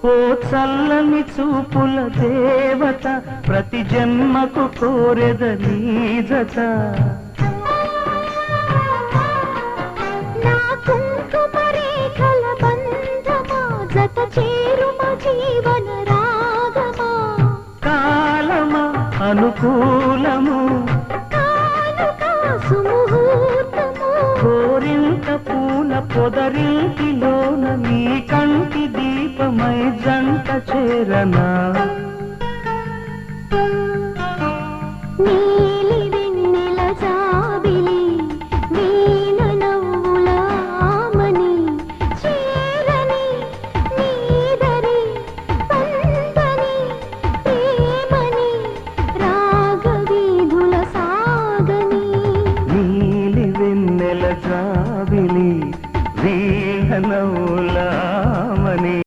ఓ చల్లని చూపుల దేవత ప్రతి జన్మకు కోరెద నీ జత నా కుంకుమ రేఖల బంధమా జత చేరుమ జీవన రాగమా కాలమా అనుకూలము కానుకా సుముహూర్తము కోరింత పూల పొదరింటిలోన నీ కంటి దీపమై జంట చేరనా